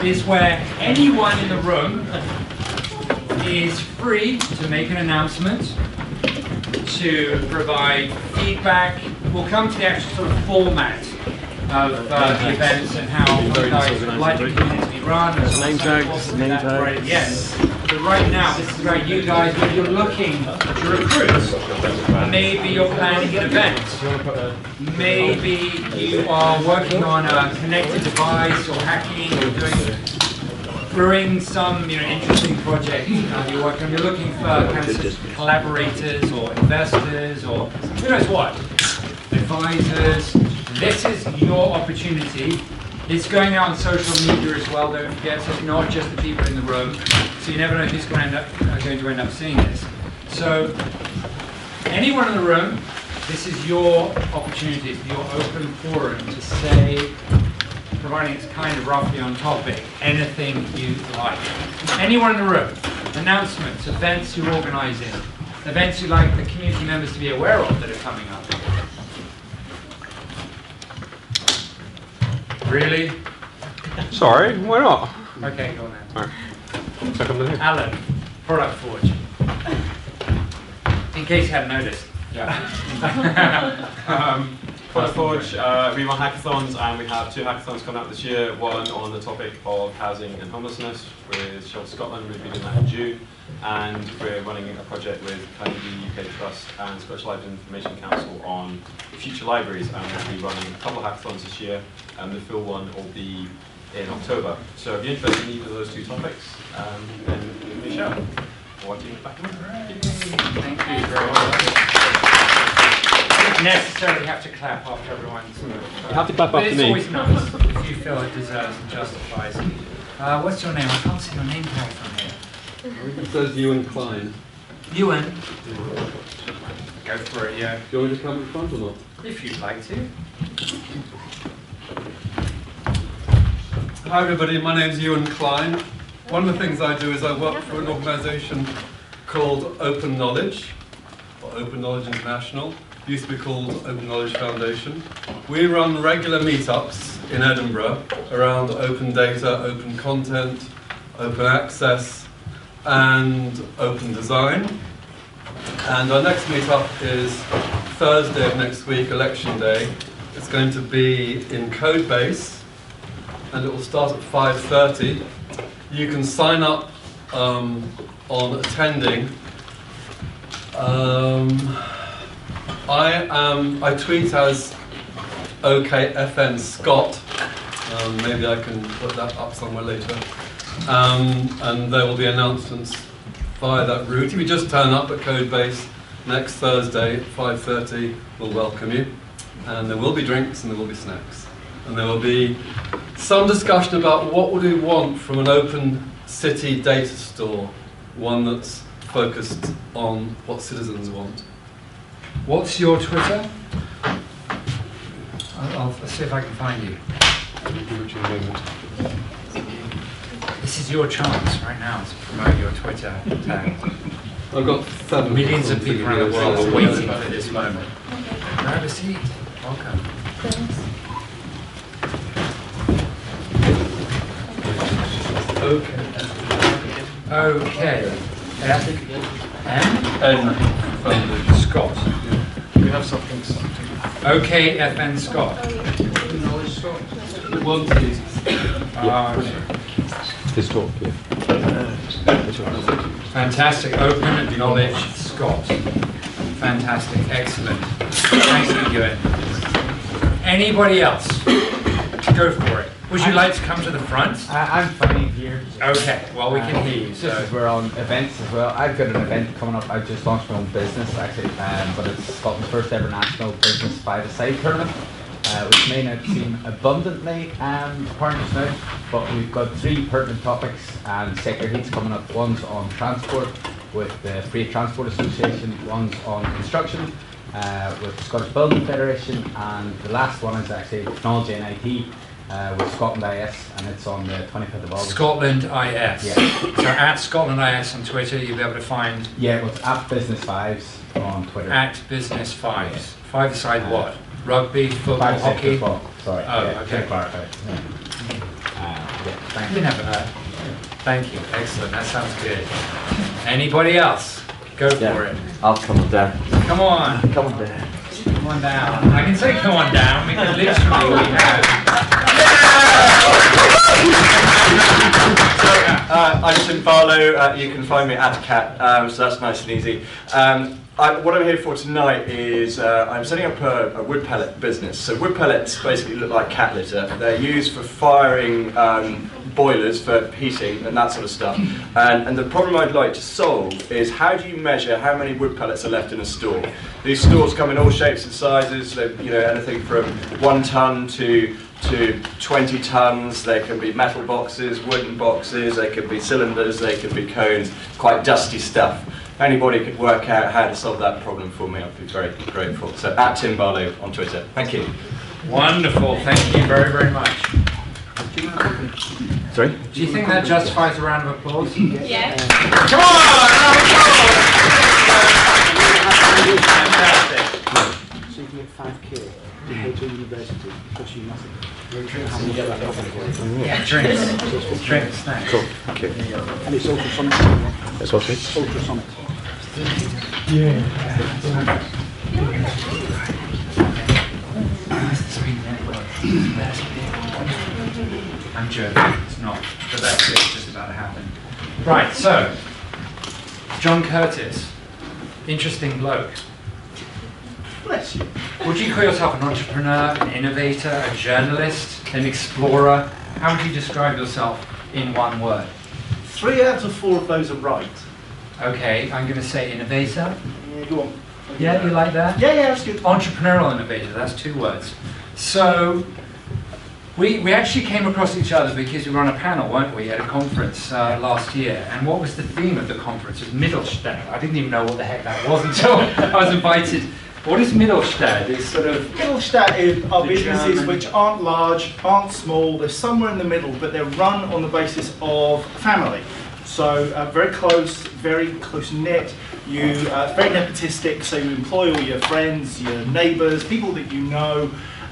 is where anyone in the room is free to make an announcement, to provide feedback. We'll come to the actual sort of format of the events and how you guys would like the community to be run. Name tags. Right at the end. But right now, this is where you guys, if you're looking to recruit, maybe you're planning an event, maybe you are working on a connected device or hacking or brewing some interesting project you're working on. You're looking for kind of collaborators or investors or who knows what, advisors. This is your opportunity. It's going out on social media as well, don't forget, so it's not just the people in the room. So you never know who's going to end up seeing this. So anyone in the room, this is your opportunity, it's your open forum to say, providing it's kind of roughly on topic, anything you like. Anyone in the room, announcements, events you're organising, events you'd like the community members to be aware of that are coming up. Really? Sorry, why not? Okay, go on then. All right. Alan, Product Forge. In case you hadn't noticed. Yeah. Product Forge, we run hackathons, and we have 2 hackathons coming out this year. One on the topic of housing and homelessness with Shelter Scotland. We'll be doing that in June. And we're running a project with Carnegie UK Trust and Scottish Library Information Council on future libraries, and we'll be running a couple of hackathons this year, and the full one will be in October. So if you're interested in either of those 2 topics, then give me a shout. Or give me back. Thank you very much. You don't necessarily have to clap after everyone's. You have to clap after me. It's always nice if you feel it deserves and justifies. What's your name? I can't see your name tag from here. It says Ewan Klein. Ewan. Go for it, yeah. Do you want me to come in front or not? If you'd like to. Hi everybody, my name's Ewan Klein. One of the things I do is I work for an organisation called Open Knowledge, or Open Knowledge International. It used to be called Open Knowledge Foundation. We run regular meetups in Edinburgh around open data, open content, open access, and open design. And our next meetup is Thursday of next week, Election Day. It's going to be in Codebase, and it will start at 5:30. You can sign up on attending. I tweet as OKFN Scott. Maybe I can put that up somewhere later. And there will be announcements via that route. If you just turn up at Codebase next Thursday at 5:30, we'll welcome you. And there will be drinks and there will be snacks. And there will be some discussion about what would we want from an open city data store, one that's focused on what citizens want. What's your Twitter? I'll see if I can find you. This is your chance right now to promote your Twitter tag. I've got 7 millions of people around the world are waiting for this moment. Grab a seat. Welcome. Thanks. Okay. N. Scott. We have something. Okay, FN Scott. One, please. His talk, yeah. Fantastic. Open Knowledge Scott. Fantastic. Excellent. Thanks for doing it. Anybody else? Go for it. Would you like to come to the front? I'm fine here. Okay, well we can hear you. So. Just as we're on events as well, I've got an event coming up. I just launched my own business actually, but it's Scotland's first ever national business five-a-side tournament, which may not seem abundantly apparent just now, but we've got 3 pertinent topics and secular heats coming up. One's on transport with the Free Transport Association, one's on construction with Scottish Building Federation, and the last one is actually technology and IT. With Scotland IS, and it's on the 25th of August. Scotland IS. Yeah. So at Scotland IS on Twitter, you'll be able to find. Yeah, well, it's at Business Fives on Twitter. At Business Fives. Yeah. Five-a-side what? Rugby, football, hockey? Football. Sorry. Oh, yeah, okay. To clarify. Yeah. You never know. Thank you. Excellent. That sounds good. Anybody else? Go for it. I'll come on down. Come on. Come on down. Come on down. I can say come on down because literally we have. I'm Tim Barlow. You can find me at Cat, so that's nice and easy. What I'm here for tonight is I'm setting up a wood pellet business. So wood pellets basically look like cat litter. They're used for firing boilers for heating and that sort of stuff. And the problem I'd like to solve is how do you measure how many wood pellets are left in a store? These stores come in all shapes and sizes. They're, anything from 1 ton to 20 tons. They can be metal boxes, wooden boxes. They can be cylinders. They can be cones. Quite dusty stuff. If anybody could work out how to solve that problem for me, I'd be very grateful. So at Tim Barlow on Twitter. Thank you. Wonderful. Thank you very, very much. Sorry? Do you think that justifies a round of applause? Yeah. Come on! Fantastic. So you can get 5k to go to university, cost you nothing. Yeah, drinks. Drinks, thanks. Cool. Okay. And it's ultrasonic. That's what it is. Ultrasonic. I'm joking, it's not. But that's it, it's just about to happen. Right, so, John Curtis, interesting bloke. Bless you. Would you call yourself an entrepreneur, an innovator, a journalist, an explorer? How would you describe yourself in one word? 3 out of 4 of those are right. Okay, I'm going to say innovator. Yeah, go on. Yeah, you like that? Yeah, that's good. Entrepreneurial innovator, that's 2 words. So, we actually came across each other because we were on a panel, weren't we, at a conference last year. And what was the theme of the conference? It was Mittelstand. I didn't even know what the heck that was until I was invited. What is Mittelstand? It's sort of... Mittelstand are businesses German... which aren't large, aren't small, they're somewhere in the middle, but they're run on the basis of family. So very close knit. You very nepotistic, so you employ all your friends, your neighbours, people that you know,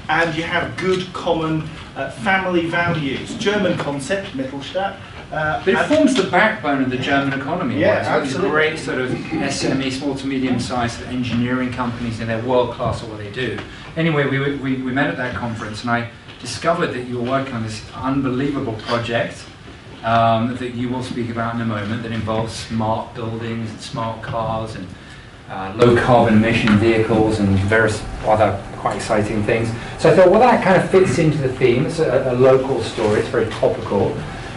and you have good common family values. German concept, Mittelstand. But it forms the backbone of the German economy. Yeah, right? So absolutely. these great sort of SME, small to medium-sized engineering companies, and they're world-class at what they do. Anyway, we met at that conference, and I discovered that you were working on this unbelievable project that you will speak about in a moment that involves smart buildings and smart cars and low-carbon emission vehicles and various other quite exciting things. So I thought, well, that kind of fits into the theme. It's a local story. It's very topical.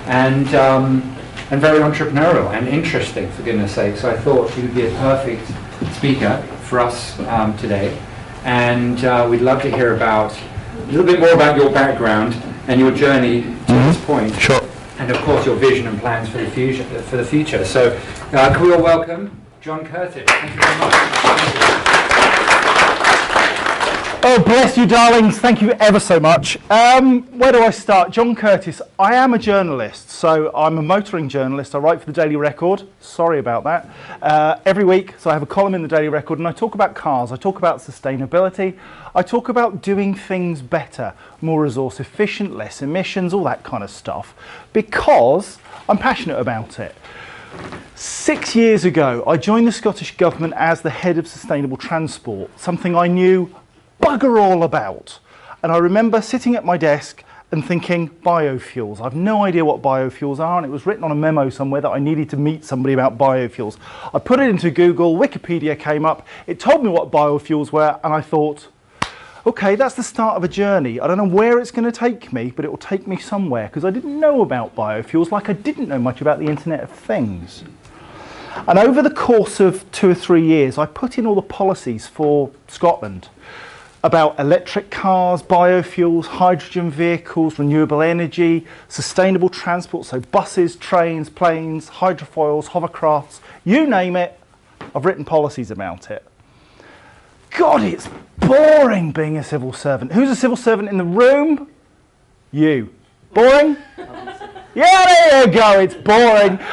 And very entrepreneurial and interesting, for goodness sake. So I thought you would be a perfect speaker for us today. And we'd love to hear about a little bit more about your background and your journey to this point. Sure. And of course your vision and plans for the future. So can we all welcome John Curtis. Thank you very much. Oh, bless you, darlings. Thank you ever so much. Where do I start? John Curtis. I am a journalist, so I'm a motoring journalist. I write for the Daily Record. Sorry about that. Every week, so I have a column in the Daily Record, and I talk about cars. I talk about sustainability. I talk about doing things better, more resource efficient, less emissions, all that kind of stuff, because I'm passionate about it. 6 years ago, I joined the Scottish Government as the head of sustainable transport, something I knew bugger all about. And I remember sitting at my desk and thinking, biofuels. I've no idea what biofuels are, and it was written on a memo somewhere that I needed to meet somebody about biofuels. I put it into Google, Wikipedia came up, it told me what biofuels were, and I thought, okay, that's the start of a journey. I don't know where it's going to take me, but it will take me somewhere, because I didn't know about biofuels like I didn't know much about the Internet of Things. And over the course of 2 or 3 years, I put in all the policies for Scotland about electric cars, biofuels, hydrogen vehicles, renewable energy, sustainable transport, so buses, trains, planes, hydrofoils, hovercrafts, you name it, I've written policies about it. God, it's boring being a civil servant. Who's a civil servant in the room? You. Boring? Yeah, there you go, it's boring. Sorry,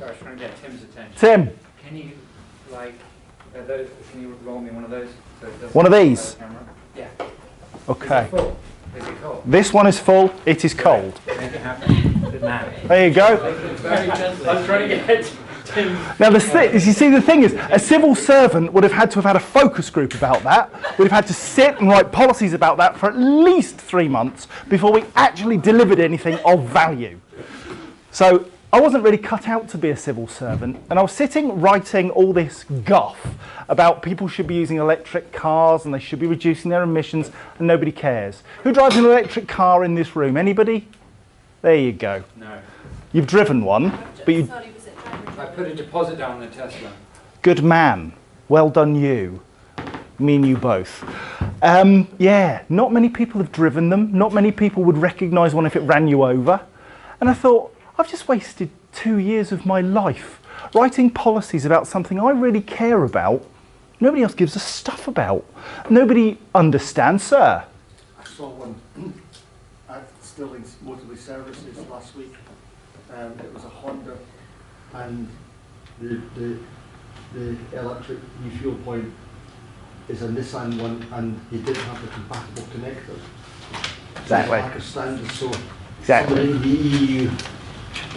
I was trying to get Tim's attention. Tim. Can you, like, can you roll me one of those? So it doesn't One of these? camera? Yeah. Okay. Is it full? Is This one is full, it is cold. There you go. I'm trying to get Tim. Now, you see, the thing is, a civil servant would have had to have had a focus group about that, would have had to sit and write policies about that for at least 3 months before we actually delivered anything of value. So I wasn't really cut out to be a civil servant, and I was sitting writing all this guff about people should be using electric cars and they should be reducing their emissions, and nobody cares. Who drives an electric car in this room? Anybody? There you go. No. You've driven one, but you... I put a deposit down on the Tesla. Good man. Well done you. Me and you both. Yeah, not many people have driven them. Not many people would recognise one if it ran you over. And I thought, I've just wasted 2 years of my life writing policies about something I really care about. Nobody else gives a stuff about. Nobody understands, sir. I saw one at Stillings Motorway Services last week. It was a Honda, and the electric refuel point is a Nissan one, and he didn't have the compatible connector. Exactly. Lack of standards, so Exactly. somebody in the EU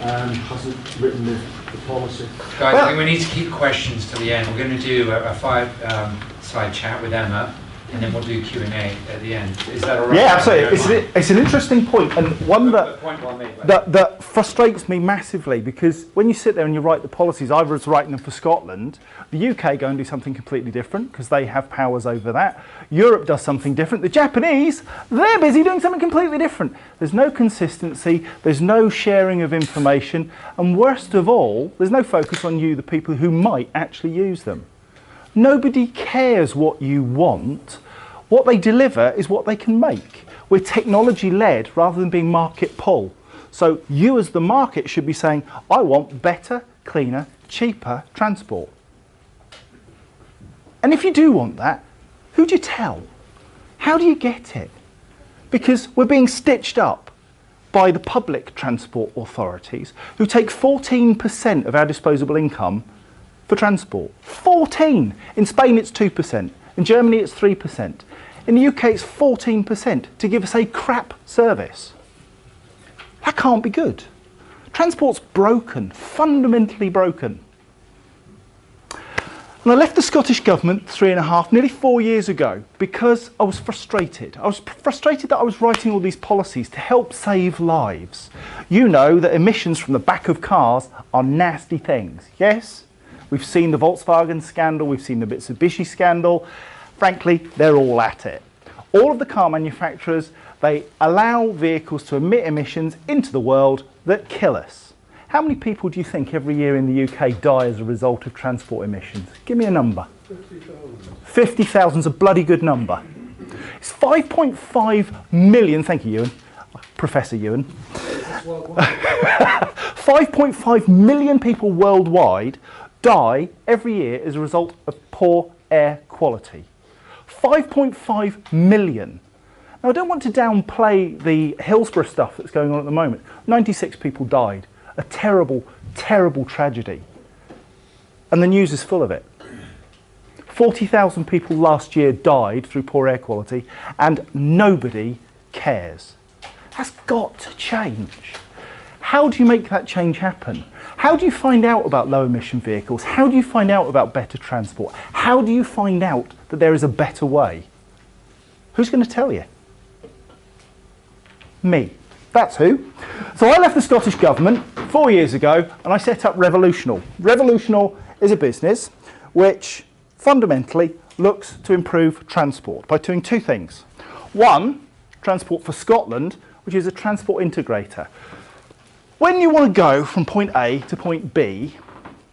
hasn't written the policy. Guys, I think we need to keep questions to the end. We're going to do a 5-slide chat with Emma, and then we'll do Q&A at the end. Is that all right? Yeah, absolutely. It's an interesting point, and one that frustrates me massively, because when you sit there and you write the policies, I was writing them for Scotland. The UK go and do something completely different because they have powers over that. Europe does something different. The Japanese, they're busy doing something completely different. There's no consistency, there's no sharing of information, and worst of all, there's no focus on you, the people who might actually use them. Nobody cares what you want. What they deliver is what they can make. We're technology-led rather than being market-pull. So you as the market should be saying, I want better, cleaner, cheaper transport. And if you do want that, who do you tell? How do you get it? Because we're being stitched up by the public transport authorities who take 14% of our disposable income for transport. 14! In Spain it's 2%. In Germany it's 3%. In the UK it's 14% to give us a crap service. That can't be good. Transport's broken, fundamentally broken. And I left the Scottish Government 3.5, nearly 4 years ago because I was frustrated. I was frustrated that I was writing all these policies to help save lives. You know that emissions from the back of cars are nasty things, yes? We've seen the Volkswagen scandal, we've seen the Mitsubishi scandal. Frankly, they're all at it. All of the car manufacturers, they allow vehicles to emit emissions into the world that kill us. How many people do you think every year in the UK die as a result of transport emissions? Give me a number. 50,000. 50,000 is a bloody good number. It's 5.5 million, thank you Ewan, Professor Ewan. 5.5 million people worldwide die every year as a result of poor air quality. 5.5 million. Now I don't want to downplay the Hillsborough stuff that's going on at the moment. 96 people died. A terrible, terrible tragedy. And the news is full of it. 40,000 people last year died through poor air quality, and nobody cares. That's got to change. How do you make that change happen? How do you find out about low emission vehicles? How do you find out about better transport? How do you find out that there is a better way? Who's going to tell you? Me. That's who. So I left the Scottish Government 4 years ago and I set up Revolutionall. Revolutionall is a business which fundamentally looks to improve transport by doing two things. One, Transport for Scotland, which is a transport integrator. When you want to go from point A to point B,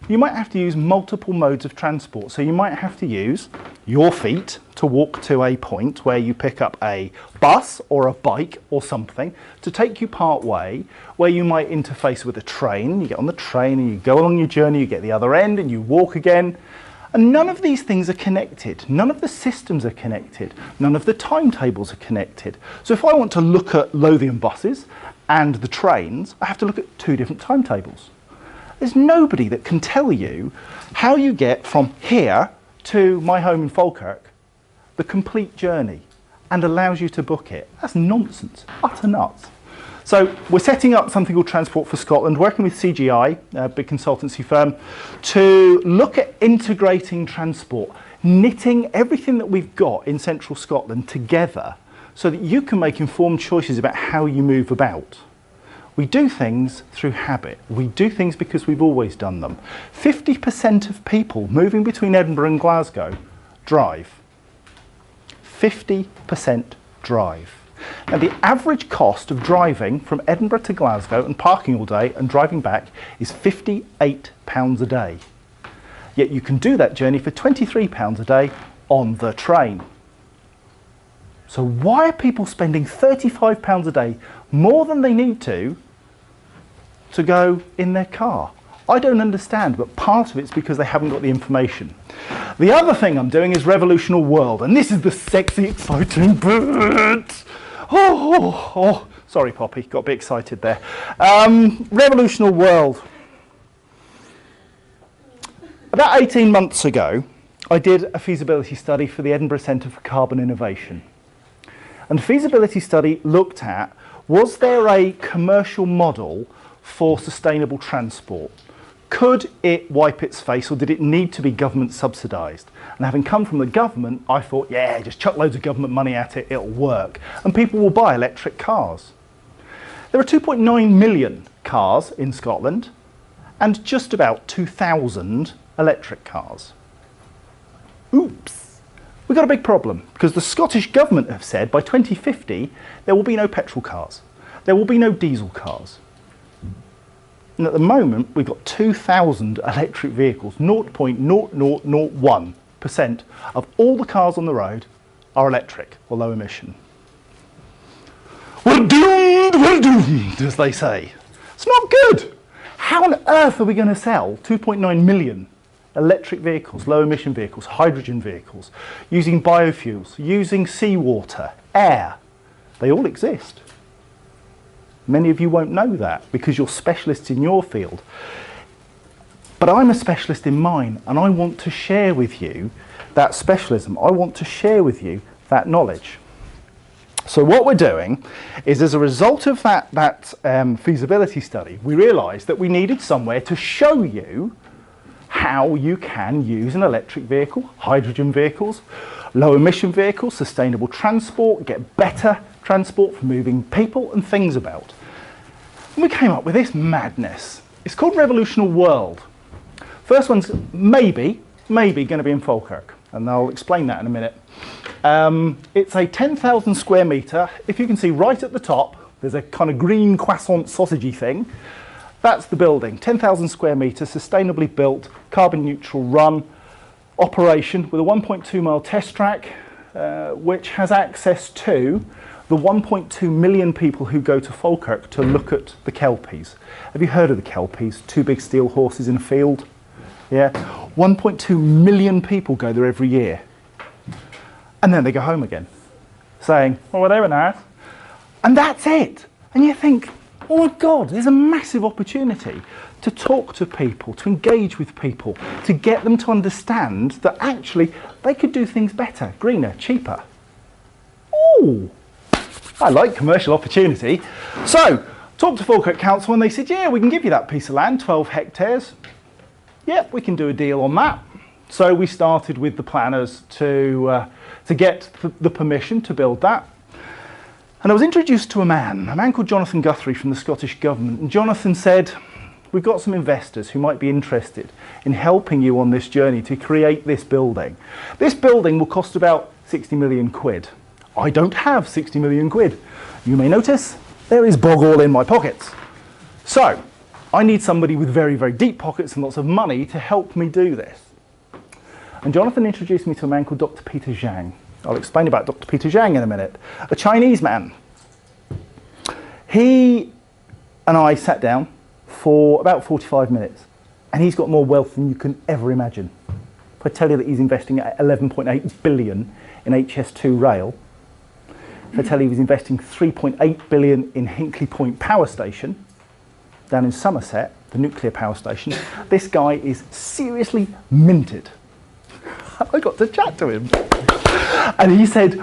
you might have to use multiple modes of transport. So you might have to use your feet to walk to a point where you pick up a bus or a bike or something to take you part way, where you might interface with a train. You get on the train and you go along your journey, you get the other end and you walk again. And none of these things are connected. None of the systems are connected. None of the timetables are connected. So if I want to look at Lothian buses and the trains, I have to look at two different timetables. There's nobody that can tell you how you get from here to my home in Falkirk, the complete journey. and allows you to book it. That's nonsense, utter nuts. So we're setting up something called Transport for Scotland, working with CGI, a big consultancy firm, to look at integrating transport, knitting everything that we've got in central Scotland together so that you can make informed choices about how you move about. We do things through habit. We do things because we've always done them. 50% of people moving between Edinburgh and Glasgow drive. 50% drive. Now, the average cost of driving from Edinburgh to Glasgow and parking all day and driving back is £58 a day. Yet you can do that journey for £23 a day on the train. So why are people spending £35 a day more than they need to go in their car? I don't understand, but part of it's because they haven't got the information. The other thing I'm doing is Revolutionall World, and this is the sexy, exciting bit. Oh, sorry, Poppy, got a bit excited there. Revolutionall World. About 18 months ago, I did a feasibility study for the Edinburgh Centre for Carbon Innovation. And the feasibility study looked at, was there a commercial model for sustainable transport? Could it wipe its face, or did it need to be government subsidised? And having come from the government, I thought, yeah, just chuck loads of government money at it, it'll work. And people will buy electric cars. There are 2.9 million cars in Scotland and just about 2,000 electric cars. Oops. We've got a big problem because the Scottish government have said by 2050 there will be no petrol cars. There will be no diesel cars. And at the moment, we've got 2,000 electric vehicles. 0.0001% of all the cars on the road are electric or low emission. We're doomed, as they say. It's not good. How on earth are we going to sell 2.9 million electric vehicles, low emission vehicles, hydrogen vehicles, using biofuels, using seawater, air? They all exist. Many of you won't know that because you're specialists in your field. But I'm a specialist in mine, and I want to share with you that specialism. I want to share with you that knowledge. So what we're doing is, as a result of that feasibility study, we realised that we needed somewhere to show you how you can use an electric vehicle, hydrogen vehicles, low emission vehicles, sustainable transport, get better transport for moving people and things about. And we came up with this madness. It's called Revolutionall World. First one's maybe going to be in Falkirk, and I'll explain that in a minute. It's a 10,000 square metre. If you can see right at the top, there's a kind of green croissant sausagey thing. That's the building, 10,000 square metres, sustainably built, carbon neutral run, operation with a 1.2 mile test track, which has access to the 1.2 million people who go to Falkirk to look at the kelpies. Have you heard of the kelpies? Two big steel horses in a field? Yeah, 1.2 million people go there every year. And then they go home again, saying, oh, they were nice. And that's it. And you think, oh my God, there's a massive opportunity to talk to people, to engage with people, to get them to understand that actually they could do things better, greener, cheaper. Ooh, I like commercial opportunity. So, talked to Falkirk Council and they said, yeah, we can give you that piece of land, 12 hectares. Yep, we can do a deal on that. So we started with the planners to get the permission to build that. And I was introduced to a man called Jonathan Guthrie from the Scottish Government. And Jonathan said, we've got some investors who might be interested in helping you on this journey to create this building. This building will cost about 60 million quid. I don't have 60 million quid. You may notice there is bog all in my pockets. So I need somebody with very, very deep pockets and lots of money to help me do this. And Jonathan introduced me to a man called Dr. Peter Zhang. I'll explain about Dr. Peter Zhang in a minute. A Chinese man. He and I sat down for about 45 minutes, and he's got more wealth than you can ever imagine. If I tell you that he's investing at 11.8 billion in HS2 rail, if I tell you he's investing 3.8 billion in Hinkley Point Power Station, down in Somerset, the nuclear power station, this guy is seriously minted. I got to chat to him. And he said,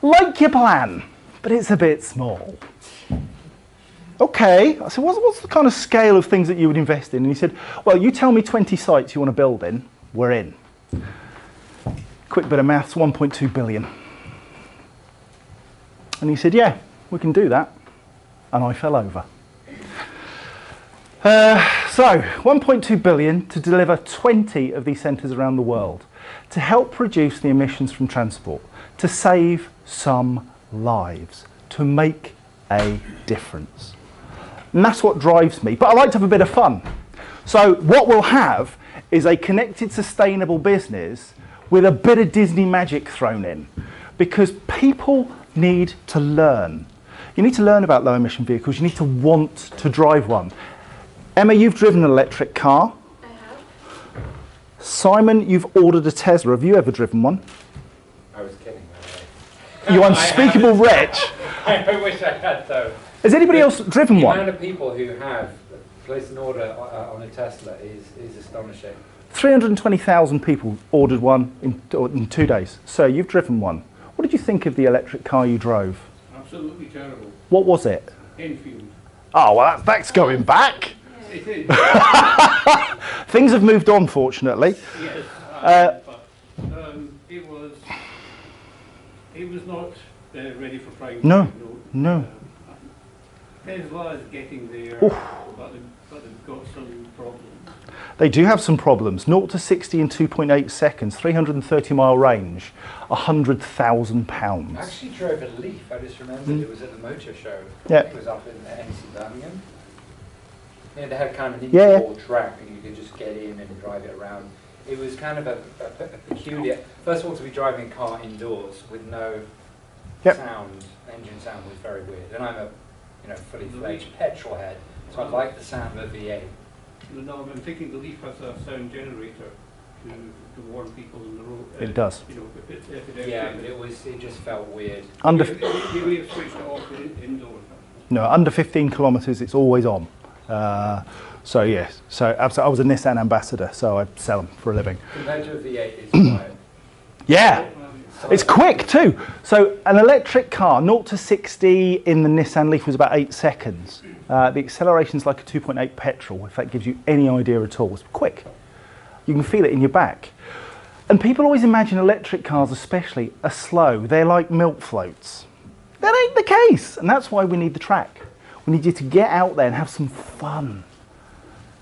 like your plan, but it's a bit small. Okay, I said, what's the kind of scale of things that you would invest in? And he said, well, you tell me 20 sites you want to build in, we're in. Quick bit of maths, 1.2 billion. And he said, yeah, we can do that. And I fell over. So, 1.2 billion to deliver 20 of these centres around the world, to help reduce the emissions from transport, to save some lives, to make a difference. And that's what drives me. But I like to have a bit of fun. So what we'll have is a connected, sustainable business with a bit of Disney magic thrown in. Because people need to learn. You need to learn about low emission vehicles. You need to want to drive one. Emma, you've driven an electric car. I have. Simon, you've ordered a Tesla. Have you ever driven one? I was kidding, by the way. You unspeakable wretch. I wish I had, though. Has anybody else driven The one? amount of people who have placed an order on a Tesla is astonishing. 320,000 people ordered one in 2 days. So you've driven one. What did you think of the electric car you drove? Absolutely terrible. What was it? Enfield. Oh, well, that's going back. It is. Things have moved on, fortunately. Yes. But it was not ready for prime No, time, no. Tesla is getting there, Oof. but they've got some problems. They do have some problems. 0 to 60 in 2.8 seconds, 330-mile range, £100,000. I actually drove a Leaf. I just remembered it was at the motor show. Yeah. It was up in NEC Birmingham. Yeah, they had kind of an Yeah. indoor track and you could just get in and drive it around. It was kind of a peculiar, first of all, to be driving a car indoors with no sound, engine sound was very weird. And I'm a fully fledged petrol head, so I like the sound of a V8. No, I'm thinking the Leaf has a sound generator to warn people in the road. It does. Yeah, but it just felt weird. You may have switched it off indoors. No, under 15 kilometres, it's always on. So yes, so absolutely, I was a Nissan ambassador, so I sell them for a living. Compared to a V8, it's quiet. Yeah, it's quick too. So an electric car, 0 to 60 in the Nissan Leaf was about 8 seconds. The acceleration's like a 2.8 petrol, if that gives you any idea at all. It's quick. You can feel it in your back. And people always imagine electric cars especially are slow. They're like milk floats. That ain't the case, and that's why we need the track. We need you to get out there and have some fun.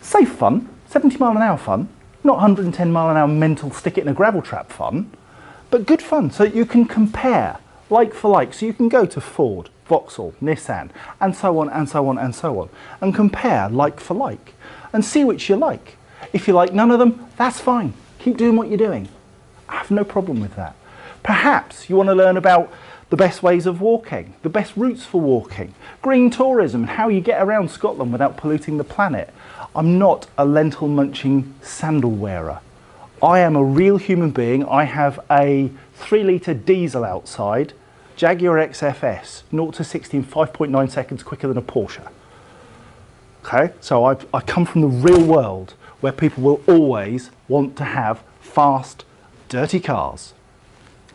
Safe fun, 70 mile an hour fun, not 110 mile an hour mental stick it in a gravel trap fun, but good fun so that you can compare like for like. So you can go to Ford, Vauxhall, Nissan, and so on and so on and so on, and compare like for like, and see which you like. If you like none of them, that's fine. Keep doing what you're doing. I have no problem with that. Perhaps you want to learn about the best ways of walking, the best routes for walking, green tourism, and how you get around Scotland without polluting the planet. I'm not a lentil munching sandal wearer. I am a real human being. I have a 3-litre diesel outside, Jaguar XFS, 0 to 60 in 5.9 seconds quicker than a Porsche. Okay, so I come from the real world where people will always want to have fast, dirty cars.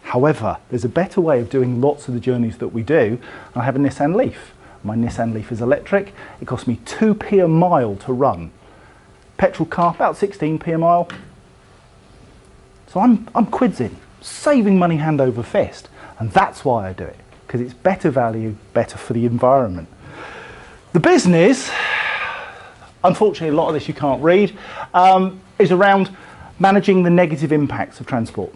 However, there's a better way of doing lots of the journeys that we do. I have a Nissan Leaf. My Nissan Leaf is electric. It costs me 2p a mile to run. Petrol car, about 16p a mile. So I'm quids in, saving money hand over fist. And that's why I do it, because it's better value, better for the environment. The business, unfortunately a lot of this you can't read, is around managing the negative impacts of transport.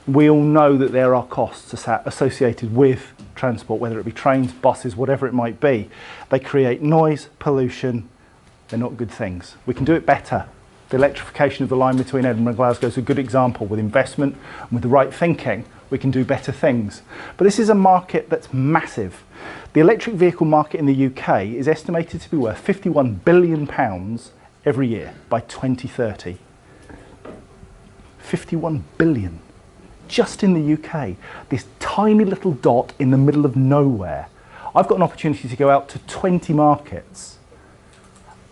We all know that there are costs associated with transport, whether it be trains, buses, whatever it might be. They create noise, pollution. They're not good things. We can do it better. The electrification of the line between Edinburgh and Glasgow is a good example. With investment and with the right thinking, we can do better things. But this is a market that's massive. The electric vehicle market in the UK is estimated to be worth £51 billion every year by 2030. 51 billion. Just in the UK, this tiny little dot in the middle of nowhere. I've got an opportunity to go out to 20 markets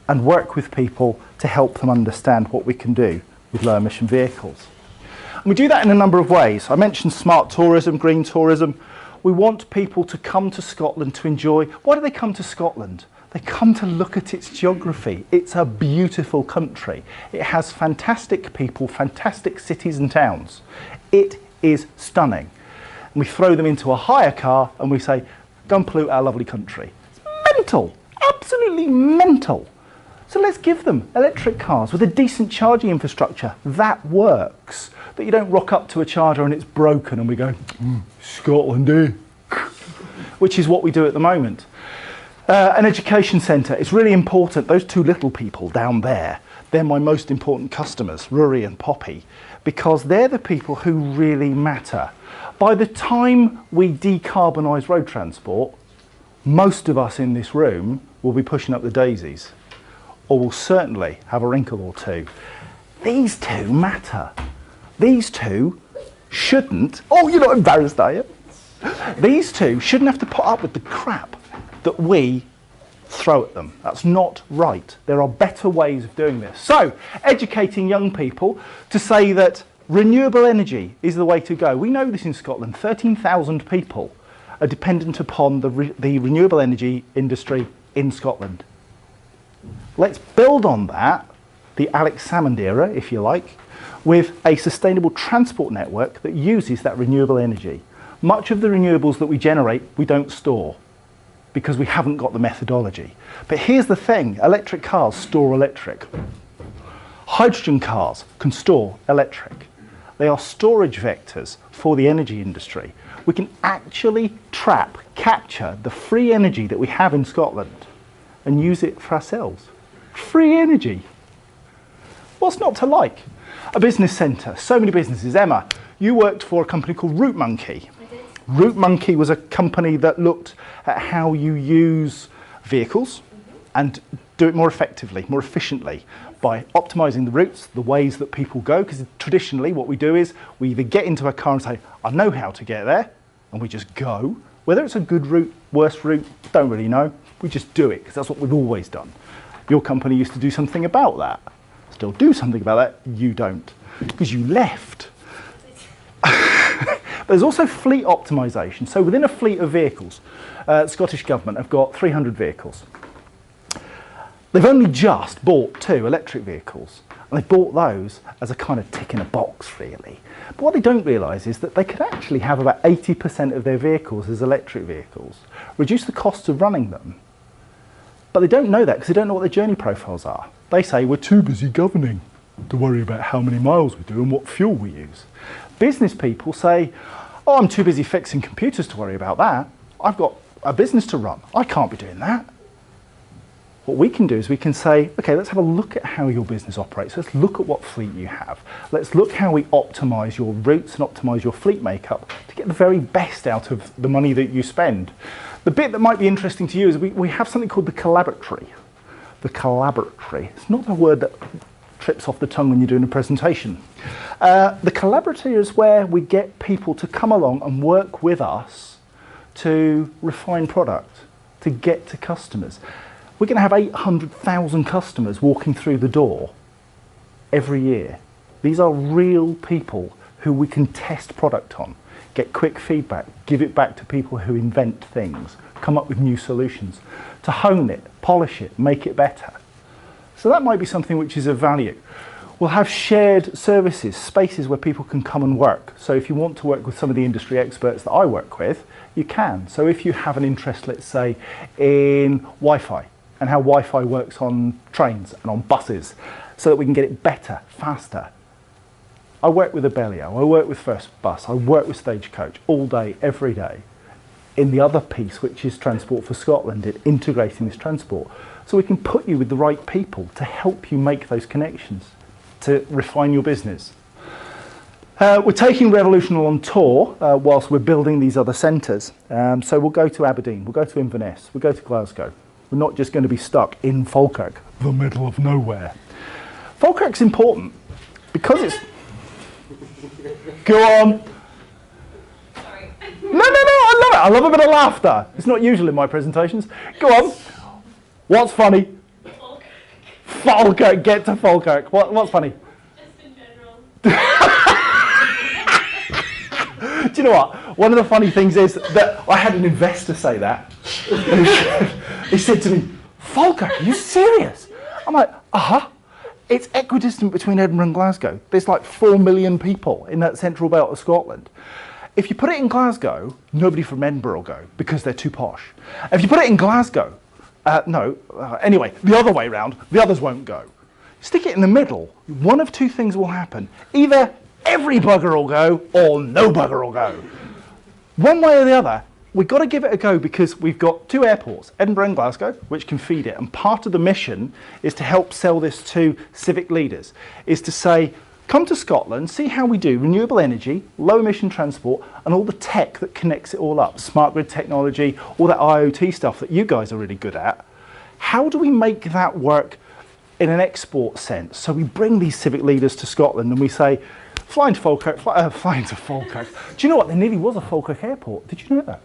and work with people to help them understand what we can do with low emission vehicles. And we do that in a number of ways. I mentioned smart tourism, green tourism. We want people to come to Scotland to enjoy. Why do they come to Scotland? They come to look at its geography. It's a beautiful country. It has fantastic people, fantastic cities and towns. It is stunning. And we throw them into a hire car and we say, go and pollute our lovely country. It's mental, absolutely mental. So let's give them electric cars with a decent charging infrastructure that works. That you don't rock up to a charger and it's broken and we go, Scotland, eh? Which is what we do at the moment. An education centre, it's really important. Those two little people down there, they're my most important customers, Rory and Poppy, because they're the people who really matter. By the time we decarbonise road transport, most of us in this room will be pushing up the daisies, or will certainly have a wrinkle or two. These two matter. These two shouldn't, oh, you're not embarrassed, are you? These two shouldn't have to put up with the crap that we throw at them. That's not right. There are better ways of doing this. So, educating young people to say that renewable energy is the way to go. We know this in Scotland. 13,000 people are dependent upon the renewable energy industry in Scotland. Let's build on that, the Alex Salmond era, if you like, with a sustainable transport network that uses that renewable energy. Much of the renewables that we generate, we don't store, because we haven't got the methodology. But here's the thing, electric cars store electric. Hydrogen cars can store electric. They are storage vectors for the energy industry. We can actually capture the free energy that we have in Scotland and use it for ourselves. Free energy. What's not to like? A business centre, so many businesses. Emma, you worked for a company called Route Monkey. Route Monkey was a company that looked at how you use vehicles and do it more effectively, more efficiently by optimising the routes, the ways that people go, because traditionally what we do is we either get into a car and say, I know how to get there, and we just go. Whether it's a good route, worse route, don't really know. We just do it because that's what we've always done. Your company used to do something about that. Still do something about that, you don't, because you left. There's also fleet optimisation. So within a fleet of vehicles, the Scottish Government have got 300 vehicles. They've only just bought 2 electric vehicles, and they bought those as a kind of tick in a box, really. But what they don't realise is that they could actually have about 80% of their vehicles as electric vehicles, reduce the costs of running them. But they don't know that because they don't know what their journey profiles are. They say we're too busy governing to worry about how many miles we do and what fuel we use. Business people say, oh, I'm too busy fixing computers to worry about that. I've got a business to run. I can't be doing that. What we can do is we can say, okay, let's have a look at how your business operates. Let's look at what fleet you have. Let's look how we optimise your routes and optimise your fleet makeup to get the very best out of the money that you spend. The bit that might be interesting to you is we have something called the collaboratory. The collaboratory. It's not a word that trips off the tongue when you're doing a presentation. The collaboratory is where we get people to come along and work with us to refine product, to get to customers. We're going to have 800,000 customers walking through the door every year. These are real people who we can test product on, get quick feedback, give it back to people who invent things, come up with new solutions, to hone it, polish it, make it better. So that might be something which is of value. We'll have shared services, spaces where people can come and work. So if you want to work with some of the industry experts that I work with, you can. So if you have an interest, let's say, in Wi-Fi and how Wi-Fi works on trains and on buses so that we can get it better, faster. I work with Abellio, I work with First Bus, I work with Stagecoach all day, every day. In the other piece, which is Transport for Scotland, in integrating this transport. So we can put you with the right people to help you make those connections, to refine your business. We're taking Revolutionall on tour whilst we're building these other centres. So we'll go to Aberdeen, we'll go to Inverness, we'll go to Glasgow. We're not just going to be stuck in Falkirk, the middle of nowhere. Falkirk's important because it's... Go on. Sorry. No, I love it. I love a bit of laughter. It's not usual in my presentations. Go on. What's funny? Falkirk. Get to Falkirk. What's funny? Just in general. you know what? One of the funny things is that I had an investor say that. He said to me, Falkirk, are you serious? I'm like, It's equidistant between Edinburgh and Glasgow. There's like 4 million people in that central belt of Scotland. If you put it in Glasgow, nobody from Edinburgh will go because they're too posh. If you put it in Glasgow, anyway, the other way round, the others won't go. Stick it in the middle, one of two things will happen. Either every bugger will go or no bugger will go. One way or the other, we've got to give it a go because we've got two airports, Edinburgh and Glasgow, which can feed it. And part of the mission is to help sell this to civic leaders, is to say, come to Scotland, see how we do renewable energy, low emission transport, and all the tech that connects it all up, smart grid technology, all that IOT stuff that you guys are really good at. How do we make that work in an export sense? So we bring these civic leaders to Scotland and we say, flying to Falkirk. Do you know what? There nearly was a Falkirk airport. Did you know that?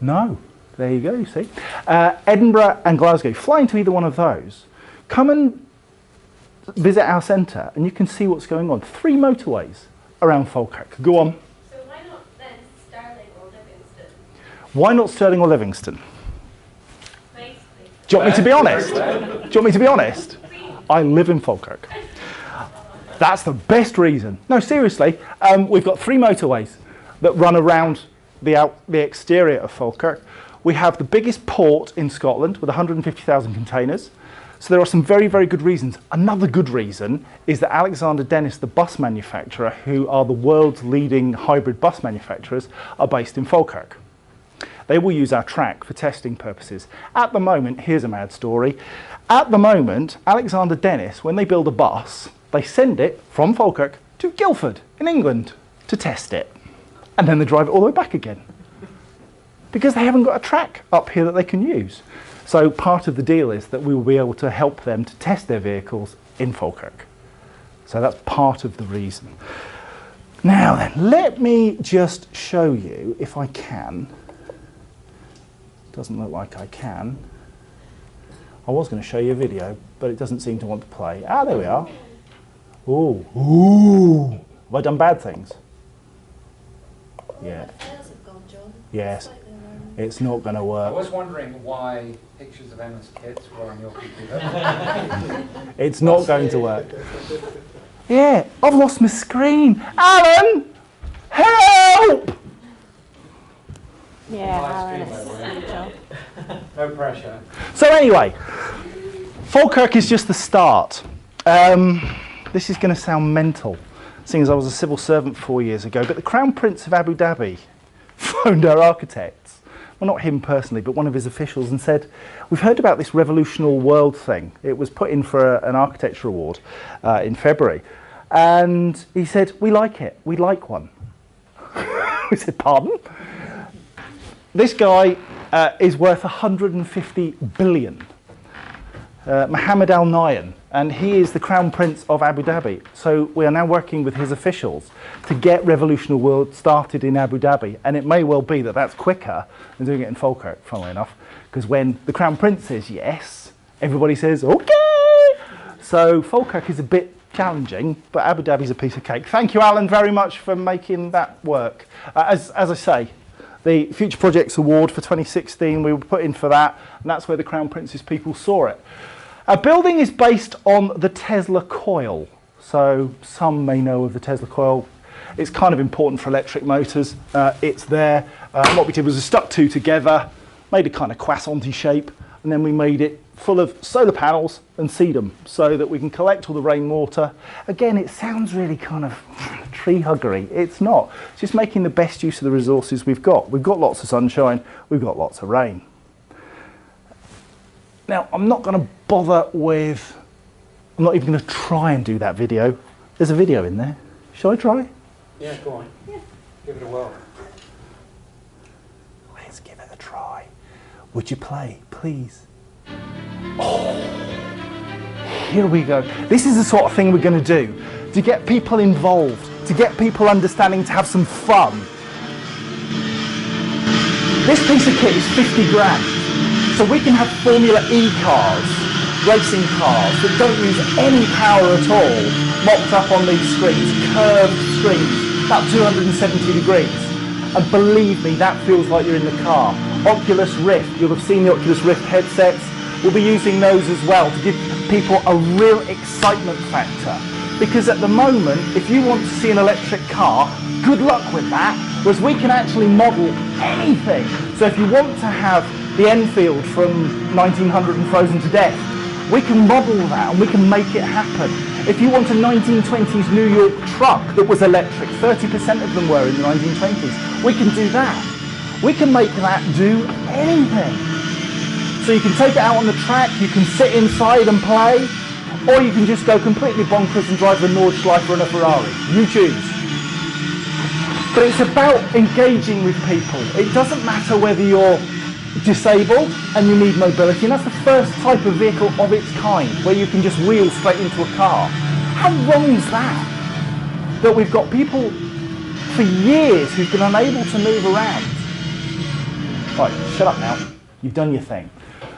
No. There you go, you see. Edinburgh and Glasgow, flying to either one of those. Come and visit our centre and you can see what's going on. 3 motorways around Falkirk. Go on. So why not then Stirling or Livingston? Why not Stirling or Livingston? Basically. Do you want me to be honest? Do you want me to be honest? I live in Falkirk. That's the best reason. No, seriously, we've got 3 motorways that run around the exterior of Falkirk. We have the biggest port in Scotland with 150,000 containers. So there are some very, very good reasons. Another good reason is that Alexander Dennis, the bus manufacturer, who are the world's leading hybrid bus manufacturers, are based in Falkirk. They will use our track for testing purposes. At the moment, here's a mad story. At the moment, Alexander Dennis, when they build a bus, they send it from Falkirk to Guildford in England to test it. And then they drive it all the way back again. Because they haven't got a track up here that they can use. So part of the deal is that we will be able to help them to test their vehicles in Falkirk. So that's part of the reason. Now then, let me just show you, if I can. Doesn't look like I can. I was going to show you a video, but it doesn't seem to want to play. Ah, there we are. Ooh, ooh. Have I done bad things? Yeah. Yes. It's not going to work. I was wondering why pictures of Emma's kids were on your computer. It's not going to work. Yeah, I've lost my screen. Alan! Help! Yeah, no pressure. So anyway, Falkirk is just the start. This is going to sound mental, seeing as I was a civil servant 4 years ago, but the Crown Prince of Abu Dhabi phoned our architects, well, not him personally, but one of his officials, and said, we've heard about this Revolutionall world thing. It was put in for an architecture award in February. And he said, we like it. We'd like one. We said, pardon? This guy is worth 150 billion. Mohammed Al Nahyan, and he is the Crown Prince of Abu Dhabi. So we are now working with his officials to get Revolutionall World started in Abu Dhabi, and it may well be that that's quicker than doing it in Falkirk, funnily enough, because when the Crown Prince says yes, everybody says okay. So Falkirk is a bit challenging, but Abu Dhabi's a piece of cake. Thank you, Alan, very much for making that work. As I say, the Future Projects Award for 2016, we were put in for that, and that's where the Crown Prince's people saw it. Our building is based on the Tesla coil. So some may know of the Tesla coil. It's kind of important for electric motors. It's there. What we did was we stuck 2 together, made a kind of croissant-y shape, and then we made it full of solar panels and seed them so that we can collect all the rainwater. Again, it sounds really kind of tree huggery. It's not. It's just making the best use of the resources we've got. We've got lots of sunshine. We've got lots of rain. Now, I'm not going to bother with, I'm not even going to try and do that video. There's a video in there. Shall I try? Yeah, go on. Yeah. Give it a whirl. Let's give it a try. Would you play, please? Oh, here we go. This is the sort of thing we're going to do to get people involved, to get people understanding, to have some fun. This piece of kit is 50 grand. So we can have Formula E cars, racing cars that don't use any power at all, mocked up on these screens, curved screens, about 270 degrees. And believe me, that feels like you're in the car. Oculus Rift, you'll have seen the Oculus Rift headsets. We'll be using those as well to give people a real excitement factor. Because at the moment, if you want to see an electric car, good luck with that, whereas we can actually model anything. So if you want to have the Enfield from 1900 and frozen to death, we can model that and we can make it happen. If you want a 1920s New York truck that was electric, 30% of them were in the 1920s, we can do that. We can make that do anything. So you can take it out on the track, you can sit inside and play, or you can just go completely bonkers and drive a Nordschleifer and a Ferrari. You choose. But it's about engaging with people. It doesn't matter whether you're disabled and you need mobility, and that's the first type of vehicle of its kind, where you can just wheel straight into a car. How wrong is that? That we've got people for years who've been unable to move around. Right, shut up now. You've done your thing.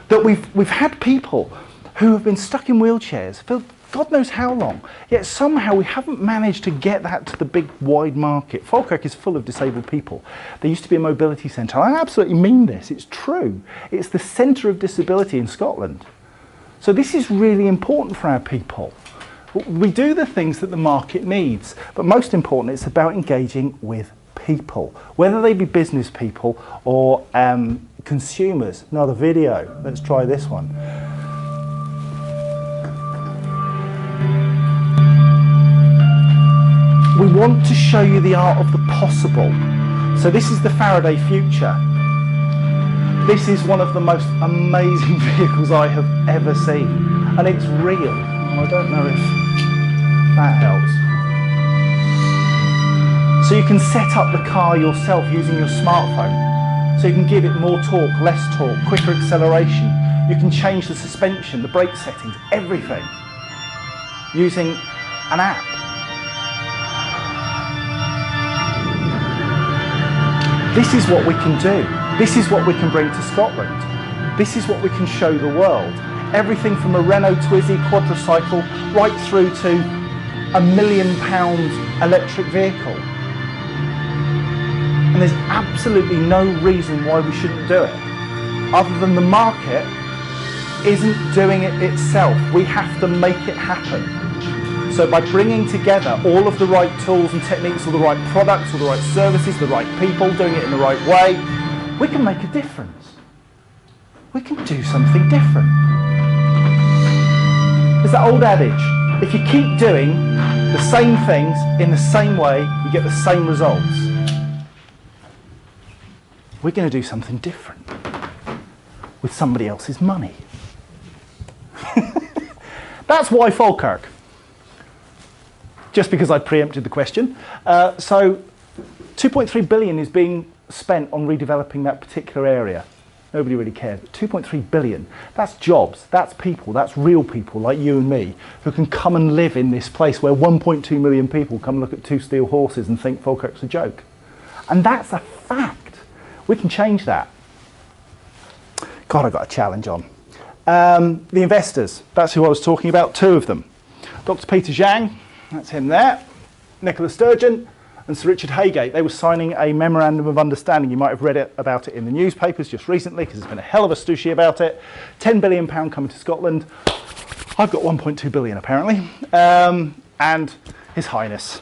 That we've had people who have been stuck in wheelchairs for God knows how long, yet somehow we haven't managed to get that to the big wide market. Falkirk is full of disabled people. There used to be a mobility centre. I absolutely mean this, it's true. It's the centre of disability in Scotland. So this is really important for our people. We do the things that the market needs, but most important, it's about engaging with people, whether they be business people or consumers. Another video, let's try this one. We want to show you the art of the possible. So this is the Faraday Future. This is one of the most amazing vehicles I have ever seen. And it's real. I don't know if that helps. So you can set up the car yourself using your smartphone. So you can give it more torque, less torque, quicker acceleration. You can change the suspension, the brake settings, everything, using an app. This is what we can do. This is what we can bring to Scotland. This is what we can show the world. Everything from a Renault Twizy quadricycle right through to £1 million electric vehicle. And there's absolutely no reason why we shouldn't do it, other than the market isn't doing it itself. We have to make it happen. So by bringing together all of the right tools and techniques, all the right products, all the right services, the right people, doing it in the right way, we can make a difference. We can do something different. There's that old adage, if you keep doing the same things in the same way, you get the same results. We're going to do something different with somebody else's money. That's why Falkirk. Just because I preempted the question. So 2.3 billion is being spent on redeveloping that particular area. Nobody really cares. 2.3 billion, that's jobs, that's people, that's real people like you and me who can come and live in this place where 1.2 million people come look at two steel horses and think Falkirk's a joke. And that's a fact. We can change that. God, I got a challenge on. The investors, that's who I was talking about, two of them. Dr. Peter Zhang, that's him there, Nicola Sturgeon and Sir Richard Haygate. They were signing a memorandum of understanding. You might have read about it in the newspapers just recently because there's been a hell of a stooshy about it. £10 billion coming to Scotland. I've got 1.2 billion apparently. And His Highness,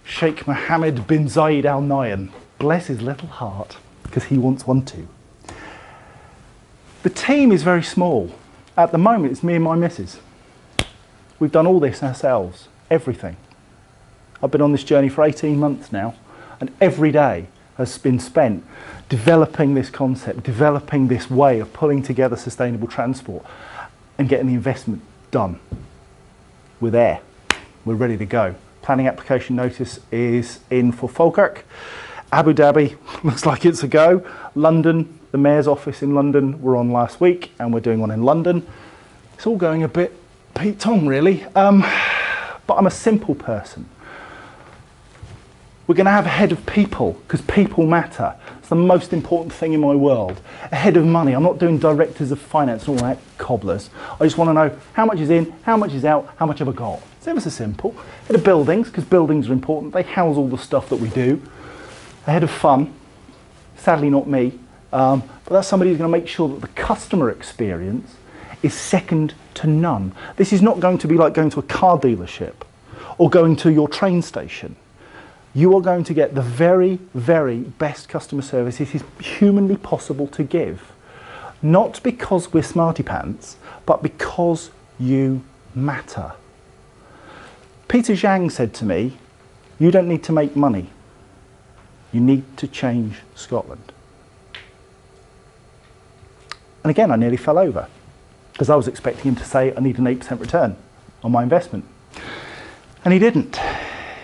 Sheikh Mohammed bin Zayed Al Nahyan. Bless his little heart, because he wants one too. The team is very small. At the moment, it's me and my missus. We've done all this ourselves. Everything. I've been on this journey for 18 months now, and every day has been spent developing this concept, developing this way of pulling together sustainable transport and getting the investment done. We're there. We're ready to go. Planning application notice is in for Falkirk. Abu Dhabi looks like it's a go. London, the Mayor's office in London, we're on last week, and we're doing one in London. It's all going a bit Pt1 really. But I'm a simple person. We're going to have a head of people, because people matter. It's the most important thing in my world. A head of money. I'm not doing directors of finance and all that cobblers. I just want to know how much is in, how much is out, how much have I got. It's ever so simple. Head of buildings, because buildings are important. They house all the stuff that we do. A head of fun. Sadly not me. But that's somebody who's going to make sure that the customer experience is second to none. This is not going to be like going to a car dealership or going to your train station. You are going to get the very, very best customer service it is humanly possible to give. Not because we're smarty pants, but because you matter. Peter Zhang said to me, you don't need to make money. You need to change Scotland. And again, I nearly fell over because I was expecting him to say, I need an 8% return on my investment. And he didn't.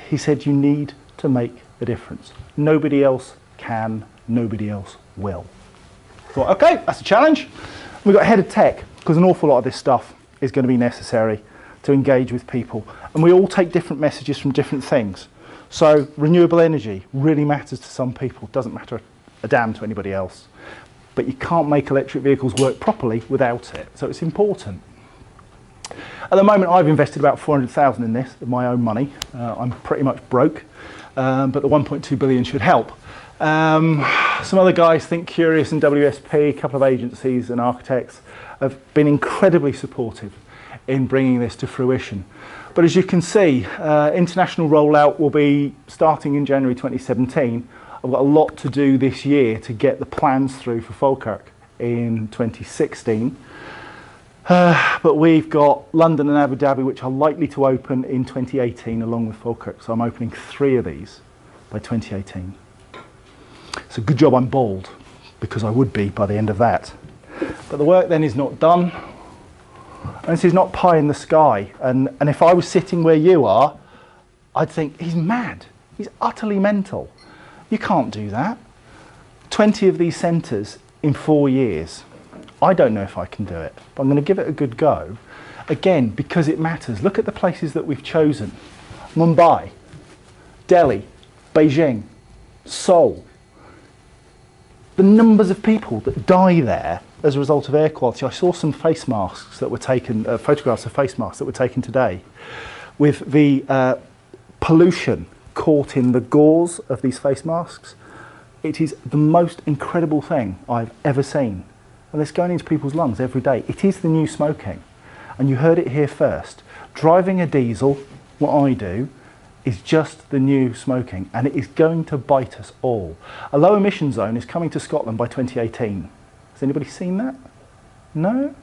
He said, you need to make a difference. Nobody else can, nobody else will. I thought, okay, that's a challenge. We've got a head of tech, because an awful lot of this stuff is going to be necessary to engage with people. And we all take different messages from different things. So renewable energy really matters to some people, doesn't matter a damn to anybody else. But you can't make electric vehicles work properly without it, so it's important. At the moment, I've invested about 400,000 in this, of my own money. I'm pretty much broke. But the 1.2 billion should help. Some other guys, Think Curious and WSP, a couple of agencies and architects, have been incredibly supportive in bringing this to fruition. But as you can see, international rollout will be starting in January 2017. I've got a lot to do this year to get the plans through for Falkirk in 2016. But we've got London and Abu Dhabi, which are likely to open in 2018 along with Falkirk. So I'm opening 3 of these by 2018. It's a good job I'm bald, because I would be by the end of that. But the work then is not done. And this is not pie in the sky. And if I was sitting where you are, I'd think, he's mad. He's utterly mental. You can't do that. 20 of these centres in 4 years. I don't know if I can do it, but I'm going to give it a good go. Again, because it matters. Look at the places that we've chosen. Mumbai, Delhi, Beijing, Seoul. The numbers of people that die there as a result of air quality. I saw some face masks that were taken, photographs of face masks that were taken today, with the pollution caught in the gauze of these face masks. It is the most incredible thing I've ever seen. And it's going into people's lungs every day. It is the new smoking. And you heard it here first. Driving a diesel, what I do, is just the new smoking. And it is going to bite us all. A low emission zone is coming to Scotland by 2018. Has anybody seen that? No?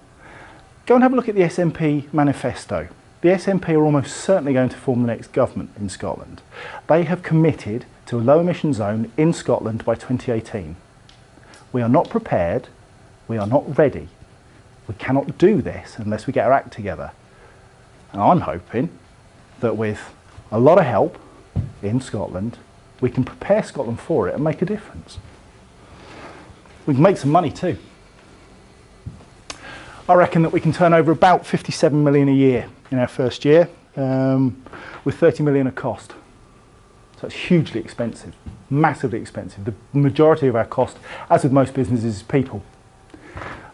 Go and have a look at the SNP manifesto. The SNP are almost certainly going to form the next government in Scotland. They have committed to a low emission zone in Scotland by 2018. We are not prepared. We are not ready. We cannot do this unless we get our act together. And I'm hoping that with a lot of help in Scotland, we can prepare Scotland for it and make a difference. We can make some money too. I reckon that we can turn over about 57 million a year in our first year, with 30 million of cost. So it's hugely expensive, massively expensive. The majority of our cost, as with most businesses, is people.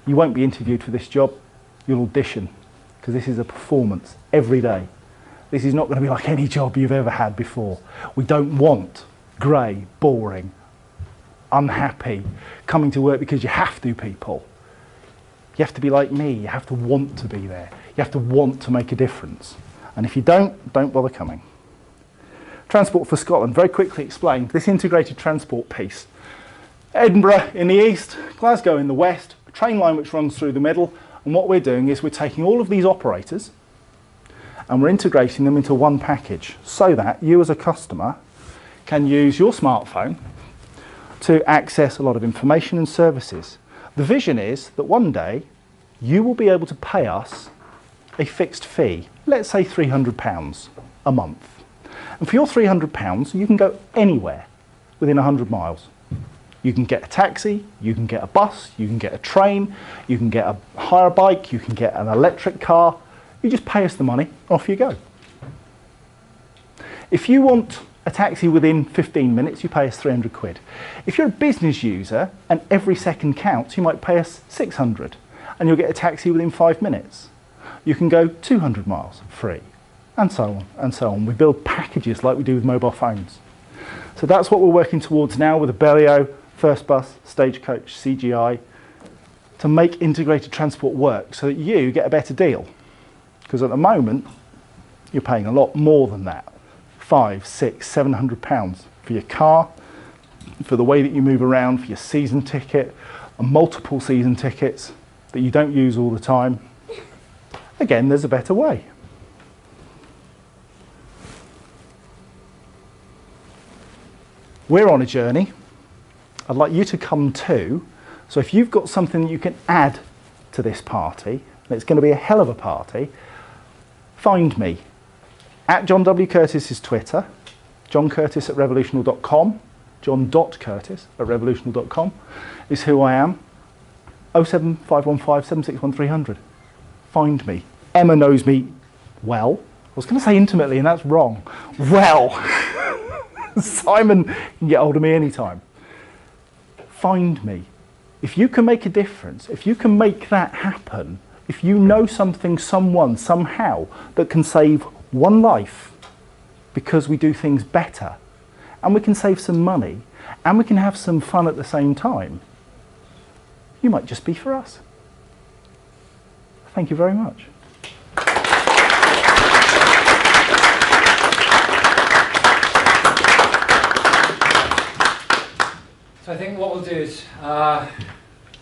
You won't be interviewed for this job, you'll audition, because this is a performance every day. This is not going to be like any job you've ever had before. We don't want grey, boring, unhappy, coming to work because you have to people. You have to be like me, you have to want to be there. You have to want to make a difference. And if you don't bother coming. Transport for Scotland, very quickly explained, this integrated transport piece. Edinburgh in the east, Glasgow in the west, a train line which runs through the middle, and what we're doing is we're taking all of these operators and we're integrating them into one package so that you as a customer can use your smartphone to access a lot of information and services. The vision is that one day you will be able to pay us a fixed fee, let's say £300 a month. And for your £300, you can go anywhere within 100 miles. You can get a taxi, you can get a bus, you can get a train, you can get a hire bike, you can get an electric car. You just pay us the money, off you go. If you want a taxi within 15 minutes, you pay us 300 quid. If you're a business user and every second counts, you might pay us 600 and you'll get a taxi within 5 minutes. You can go 200 miles free, and so on and so on. We build packages like we do with mobile phones. So that's what we're working towards now with Abellio, First Bus, Stagecoach, CGI, to make integrated transport work so that you get a better deal. Because at the moment, you're paying a lot more than that. 500, 600, 700 pounds for your car, for the way that you move around, for your season ticket, and multiple season tickets that you don't use all the time. Again, there's a better way. We're on a journey. I'd like you to come too. So if you've got something that you can add to this party, and it's going to be a hell of a party, find me. At John W. Curtis is Twitter, johncurtis@revolutionall.com, john.curtis@revolutionall.com is who I am, 07515 761 300. Find me. Emma knows me well. I was going to say intimately, and that's wrong. Well, Simon can get hold of me anytime. Find me. If you can make a difference, if you can make that happen, if you know something, someone, somehow that can save one life because we do things better, and we can save some money, and we can have some fun at the same time, you might just be for us. Thank you very much. So I think what we'll do is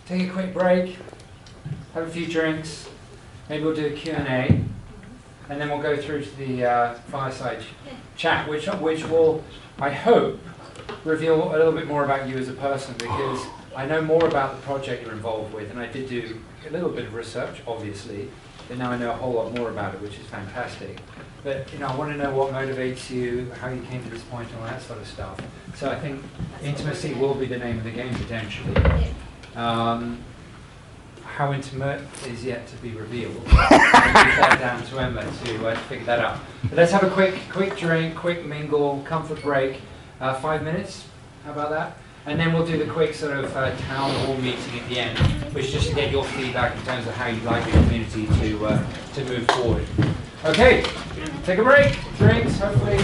take a quick break, have a few drinks, maybe we'll do a Q&A, and then we'll go through to the fireside chat, which will, I hope, reveal a little bit more about you as a person, because I know more about the project you're involved with, and I did do a little bit of research, obviously, but now I know a whole lot more about it, which is fantastic. But I want to know what motivates you, how you came to this point, and all that sort of stuff. So I think intimacy will be the name of the game potentially. How intimate is yet to be revealed. I'll leave that down to Emma to figure that out. But let's have a quick drink, quick mingle, comfort break, 5 minutes. How about that? And then we'll do the quick sort of town hall meeting at the end, which is just to get your feedback in terms of how you'd like the community to move forward. Okay, take a break, drinks, hopefully.